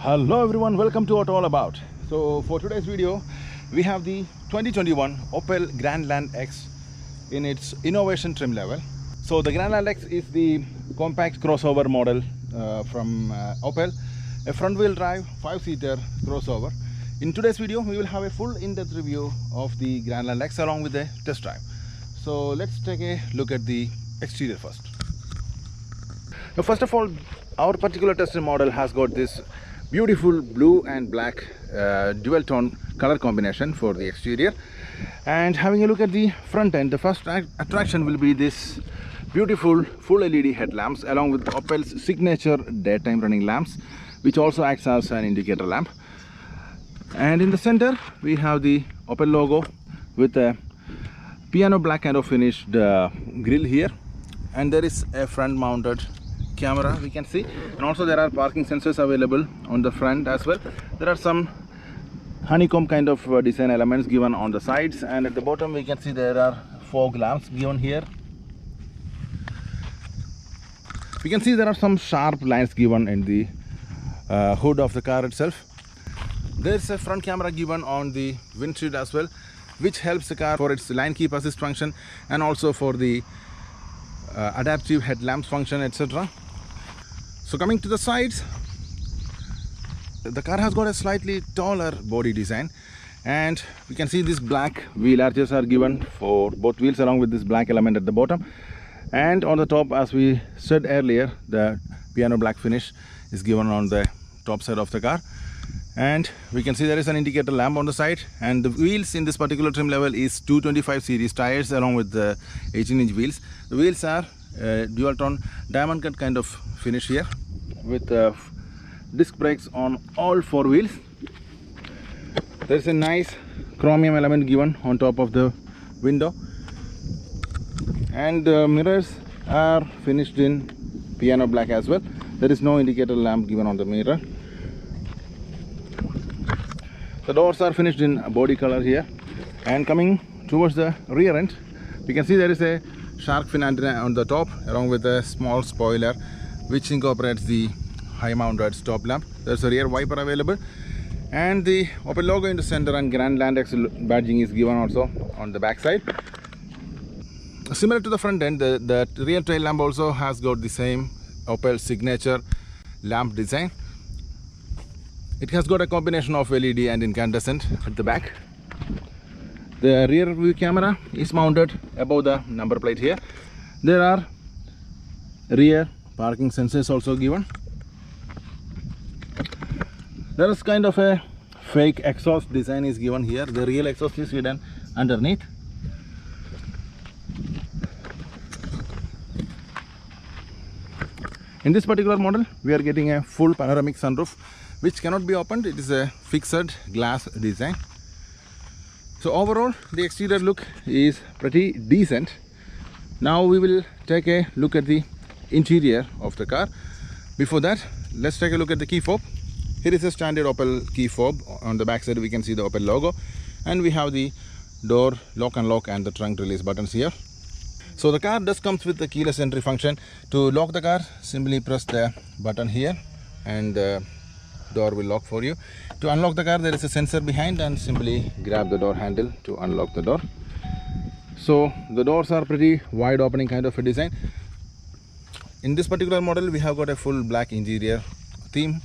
Hello everyone, welcome to Auto All About. So for today's video, we have the 2021 Opel Grandland X in its innovation trim level. So the Grandland X is the compact crossover model from Opel, a front-wheel drive 5-seater crossover. In today's video, we will have a full in-depth review of the Grandland X along with a test drive. So let's take a look at the exterior first. Now, first of all, our particular test model has got this beautiful blue and black dual tone color combination for the exterior. And having a look at the front end, the first attraction will be this beautiful full LED headlamps along with Opel's signature daytime running lamps, which also acts as an indicator lamp. And in the center we have the Opel logo with a piano black kind of finished grille here, and there is a front mounted camera we can see, and also there are parking sensors available on the front as well. There are some honeycomb kind of design elements given on the sides, and at the bottom we can see there are fog lamps given here. We can see there are some sharp lines given in the hood of the car itself. There's a front camera given on the windshield as well, which helps the car for its line keep assist function and also for the adaptive headlamps function, etc. So coming to the sides, the car has got a slightly taller body design, and we can see these black wheel arches are given for both wheels along with this black element at the bottom. And on the top, as we said earlier, the piano black finish is given on the top side of the car. And we can see there is an indicator lamp on the side, and the wheels in this particular trim level is 225 series tires along with the 18-inch wheels. The wheels are dual tone diamond cut kind of finish here with disc brakes on all four wheels. There is a nice chromium element given on top of the window, and the mirrors are finished in piano black as well. There is no indicator lamp given on the mirror. The doors are finished in body color here. And coming towards the rear end, we can see there is a shark fin antenna on the top along with a small spoiler which incorporates the high mounted stop lamp. There's a rear wiper available, and the Opel logo in the center and Grandland X badging is given also on the back side. Similar to the front end, the rear tail lamp also has got the same Opel signature lamp design. It has got a combination of LED and incandescent at the back. The rear view camera is mounted above the number plate here. There are rear parking sensors also given. There is kind of a fake exhaust design is given here. The real exhaust is hidden underneath. In this particular model, we are getting a full panoramic sunroof which cannot be opened. It is a fixed glass design. So overall, the exterior look is pretty decent. Now we will take a look at the interior of the car. Before that, let's take a look at the key fob. Here is a standard Opel key fob. On the back side we can see the Opel logo, and we have the door lock unlock and the trunk release buttons here. So the car does comes with the keyless entry function. To lock the car, simply press the button here and the door will lock for you. To unlock the car, there is a sensor behind, and simply grab the door handle to unlock the door. So the doors are pretty wide opening kind of a design. In this particular model, we have got a full black interior theme.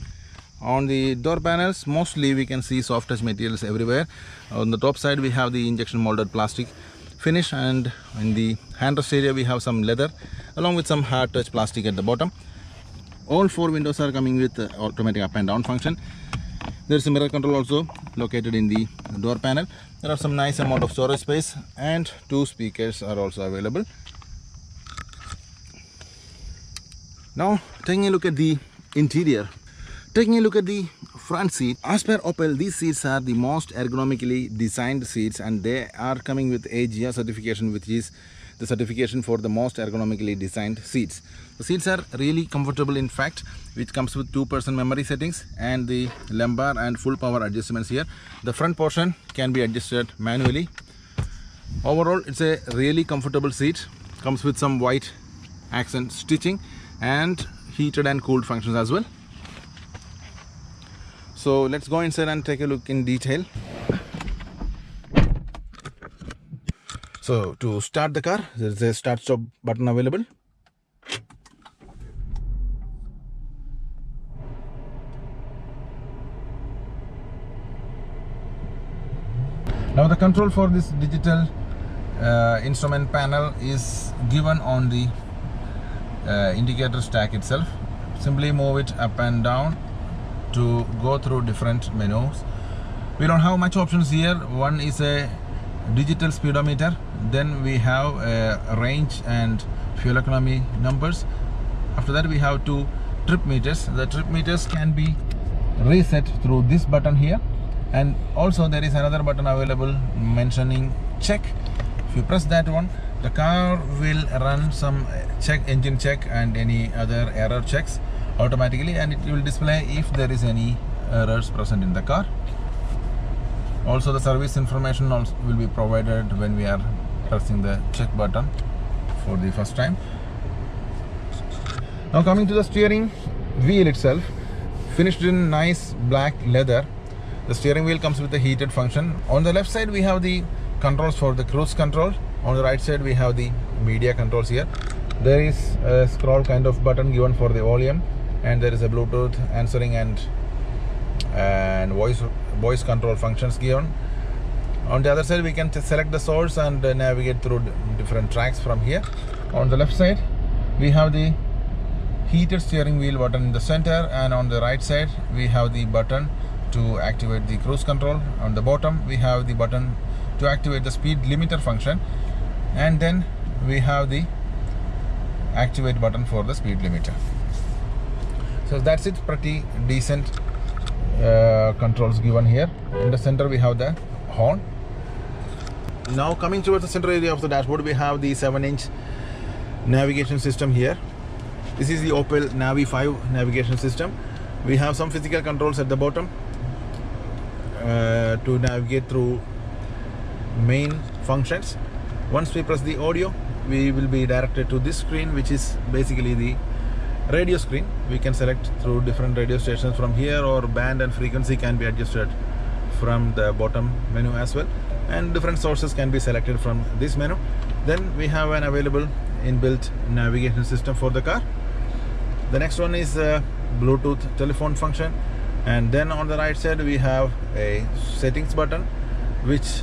On the door panels, mostly we can see soft touch materials everywhere. On the top side we have the injection molded plastic finish, and in the handrest area we have some leather along with some hard touch plastic at the bottom. All four windows are coming with automatic up and down function. There is a mirror control also located in the door panel. There are some nice amount of storage space, and 2 speakers are also available. Now taking a look at the interior. Taking a look at the front seat, as per Opel, these seats are the most ergonomically designed seats, and they are coming with AGR certification, which is the certification for the most ergonomically designed seats. The seats are really comfortable, in fact, which comes with 2% memory settings and the lumbar and full power adjustments here. The front portion can be adjusted manually. Overall, it's a really comfortable seat. Comes with some white accent stitching and heated and cooled functions as well. So let's go inside and take a look in detail. So to start the car, there is a start stop button available. Now the control for this digital instrument panel is given on the indicator stack itself. Simply move it up and down to go through different menus. We don't have much options here. One is a digital speedometer, then we have range and fuel economy numbers. After that we have 2 trip meters. The trip meters can be reset through this button here, and also there is another button available mentioning check. If you press that one, the car will run some engine check and any other error checks automatically, and it will display if there is any errors present in the car. Also the service information also will be provided when we are pressing the check button for the first time. Now coming to the steering wheel itself, finished in nice black leather. The steering wheel comes with a heated function. On the left side we have the controls for the cruise control. On the right side we have the media controls here. There is a scroll kind of button given for the volume, and there is a Bluetooth answering and voice control functions given. On the other side we can select the source and navigate through different tracks from here. On the left side we have the heated steering wheel button in the center, and on the right side we have the button to activate the cruise control. On the bottom we have the button to activate the speed limiter function, and then we have the activate button for the speed limiter. So that's it, pretty decent controls given here. In the center we have the horn. Now coming towards the center area of the dashboard, we have the 7-inch navigation system here. This is the Opel Navi 5 navigation system. We have some physical controls at the bottom to navigate through main functions. Once we press the audio, we will be directed to this screen, which is basically the radio screen. We can select through different radio stations from here, or band and frequency can be adjusted from the bottom menu as well, and different sources can be selected from this menu. Then we have an available inbuilt navigation system for the car. The next one is a Bluetooth telephone function, and then on the right side we have a settings button which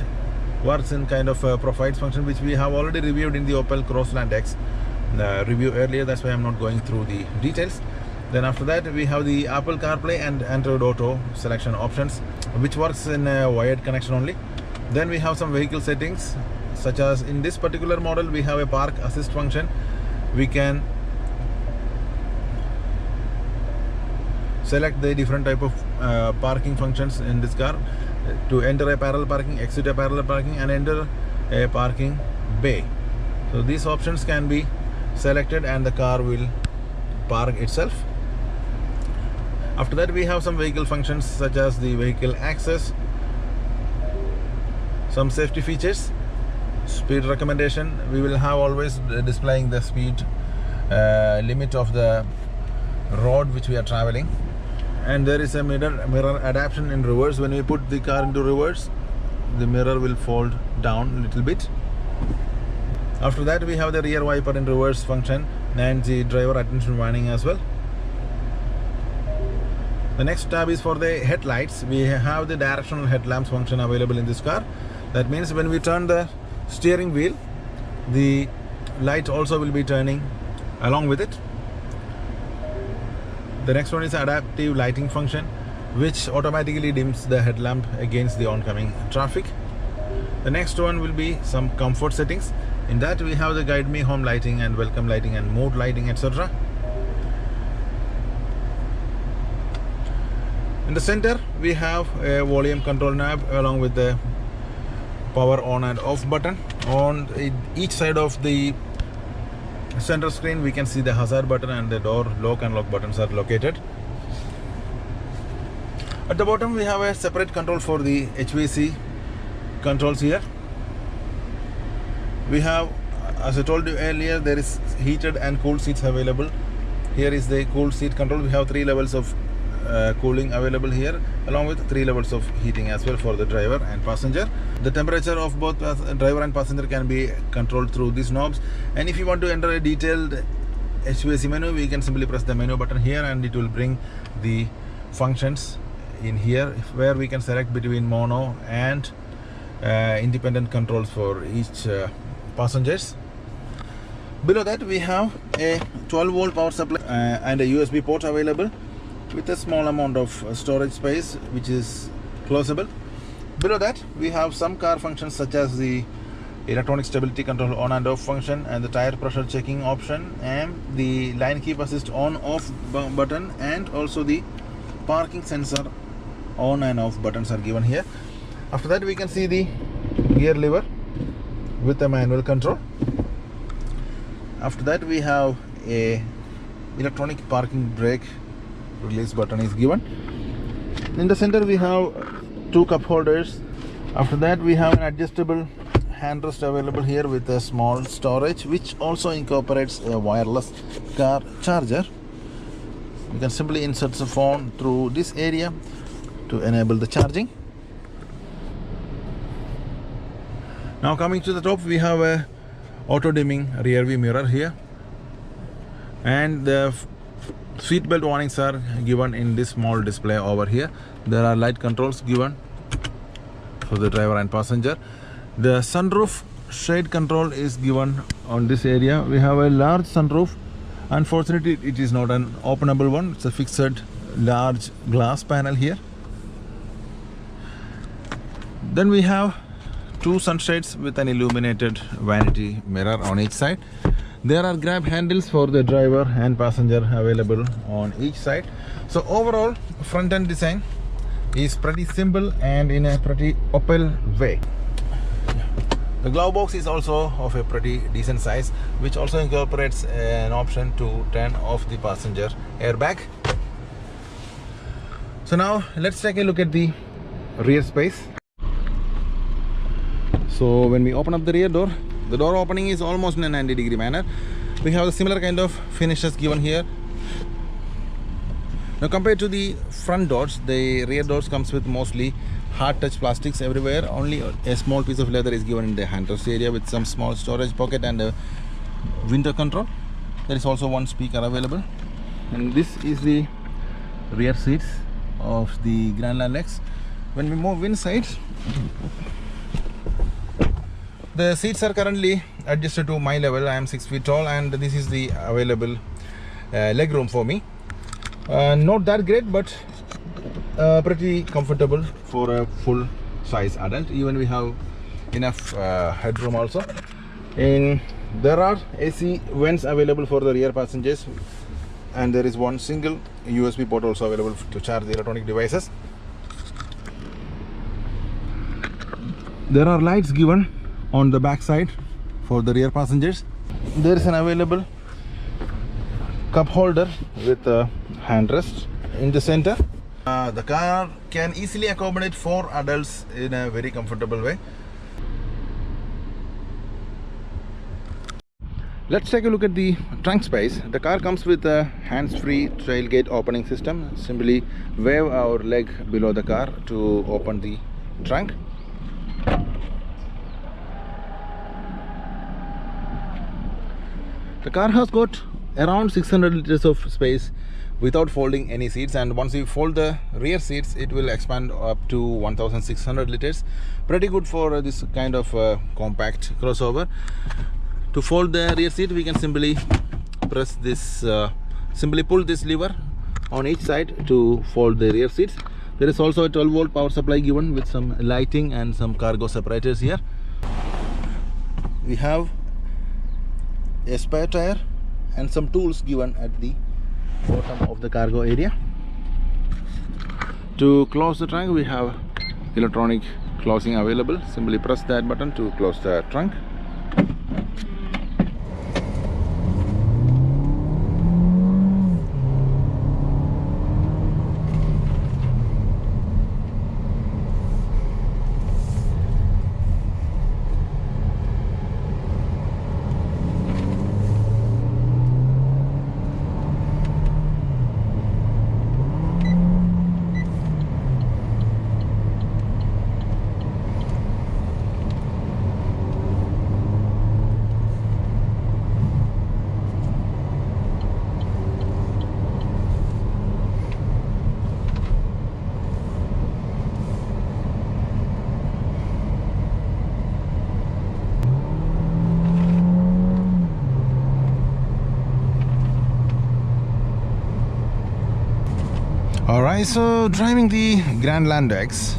works in kind of a profiles function, which we have already reviewed in the Opel Crossland X review earlier. That's why I'm not going through the details. Then after that we have the Apple CarPlay and Android Auto selection options, which works in a wired connection only. Then we have some vehicle settings, such as in this particular model we have a park assist function. We can select the different type of parking functions in this car to enter a parallel parking, exit a parallel parking, and enter a parking bay. So these options can be selected and the car will park itself. After that we have some vehicle functions such as the vehicle access, some safety features, speed recommendation. We will have always displaying the speed limit of the road which we are traveling, and there is a mirror adaptation in reverse. When we put the car into reverse, the mirror will fold down a little bit. After that we have the rear wiper in reverse function and the driver attention warning as well. The next tab is for the headlights. We have the directional headlamps function available in this car. That means when we turn the steering wheel, the light also will be turning along with it. The next one is adaptive lighting function, which automatically dims the headlamp against the oncoming traffic. The next one will be some comfort settings. In that we have the guide me home lighting and welcome lighting and mood lighting, etc. In the center we have a volume control knob along with the power on and off button. On each side of the center screen we can see the hazard button and the door lock and lock buttons are located. At the bottom we have a separate control for the HVAC controls here. We have, as I told you earlier, there is heated and cooled seats available. Here is the cooled seat control. We have 3 levels of cooling available here, along with 3 levels of heating as well for the driver and passenger. The temperature of both driver and passenger can be controlled through these knobs. And if you want to enter a detailed HVAC menu, we can simply press the menu button here and it will bring the functions in here, where we can select between mono and independent controls for each passengers. Below that we have a 12-volt power supply and a USB port available with a small amount of storage space which is closable. Below that we have some car functions such as the electronic stability control on and off function, and the tire pressure checking option, and the line keep assist on off button, and also the parking sensor on and off buttons are given here. After that we can see the gear lever with a manual control. After that we have a electronic parking brake release button is given. In the center we have 2 cup holders. After that we have an adjustable handrest available here with a small storage, which also incorporates a wireless car charger. You can simply insert the phone through this area to enable the charging. Now coming to the top, we have a auto dimming rear view mirror here, and the seat belt warnings are given in this small display over here. There are light controls given for the driver and passenger. The sunroof shade control is given on this area. We have a large sunroof. Unfortunately, it is not an openable one. It's a fixed large glass panel here. Then we have 2 sunshades with an illuminated vanity mirror on each side. There are grab handles for the driver and passenger available on each side. So overall, front end design is pretty simple and in a pretty Opel way. The glove box is also of a pretty decent size, which also incorporates an option to turn off the passenger airbag. So now let's take a look at the rear space. So when we open up the rear door, the door opening is almost in a 90-degree manner. We have a similar kind of finishes given here. Now compared to the front doors, the rear doors comes with mostly hard touch plastics everywhere. Only a small piece of leather is given in the handrest area with some small storage pocket and a window control. There is also 1 speaker available. And this is the rear seats of the Grandland X. When we move inside, the seats are currently adjusted to my level. I am 6 feet tall, and this is the available leg room for me. Not that great, but pretty comfortable for a full size adult. Even we have enough headroom also. There are AC vents available for the rear passengers, and there is 1 single USB port also available to charge the electronic devices. There are lights given on the back side for the rear passengers. There is an available cup holder with a handrest in the center. The car can easily accommodate 4 adults in a very comfortable way. Let's take a look at the trunk space. The car comes with a hands-free tailgate opening system. Simply wave our leg below the car to open the trunk. The car has got around 600 liters of space without folding any seats, and once you fold the rear seats, it will expand up to 1600 liters. Pretty good for this kind of compact crossover. To fold the rear seat, we can simply press this, simply pull this lever on each side to fold the rear seats. There is also a 12-volt power supply given with some lighting and some cargo separators here. We have a spare tire and some tools given at the bottom of the cargo area. To close the trunk, we have electronic closing available. Simply press that button to close the trunk. Alright, so driving the Grandland X,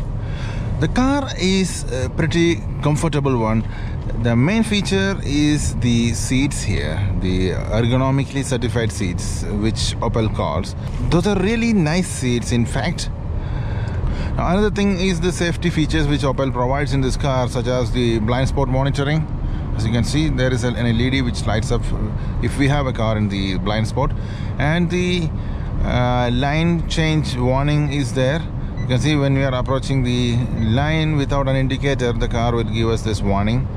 the car is a pretty comfortable one. The main feature is the seats here, the ergonomically certified seats, which Opel calls. Those are really nice seats, in fact. Now, another thing is the safety features which Opel provides in this car, such as the blind spot monitoring. As you can see, there is an LED which lights up if we have a car in the blind spot, and the line change warning is there. You can see when we are approaching the line without an indicator, the car will give us this warning.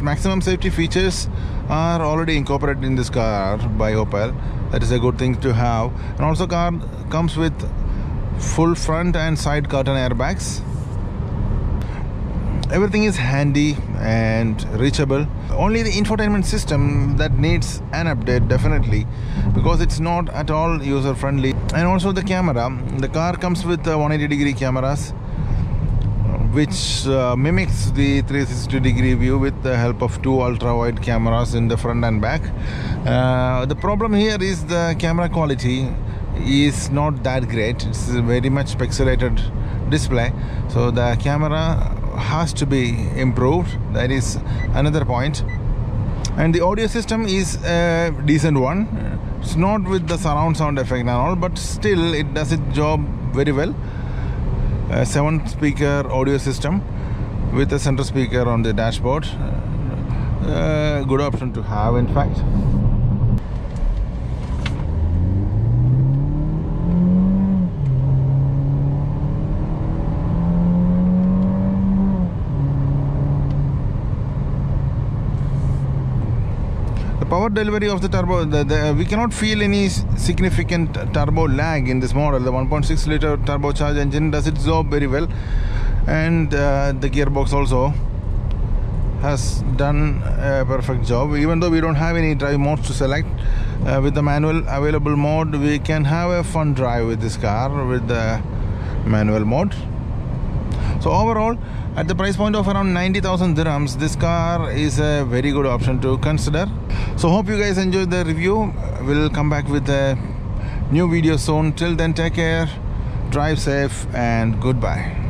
Maximum safety features are already incorporated in this car by Opel. That is a good thing to have. And also car comes with full front and side curtain airbags. Everything is handy and reachable. Only the infotainment system that needs an update, definitely, because it's not at all user friendly. And also the camera. The car comes with 180-degree cameras, which mimics the 360-degree view with the help of two ultra-wide cameras in the front and back. The problem here is the camera quality is not that great. It's a very much pixelated display, so the camera has to be improved. That is another point. And the audio system is a decent one. It's not with the surround sound effect and all, but still it does its job very well. A 7-speaker audio system with a center speaker on the dashboard. Good option to have, in fact. Power delivery of the turbo, we cannot feel any significant turbo lag in this model. The 1.6 liter turbocharged engine does its job very well, and the gearbox also has done a perfect job. Even though we don't have any drive modes to select, with the manual available mode, we can have a fun drive with this car with the manual mode. So overall, at the price point of around 90,000 dirhams, this car is a very good option to consider. So hope you guys enjoyed the review. We'll come back with a new video soon. Till then, take care, drive safe, and goodbye.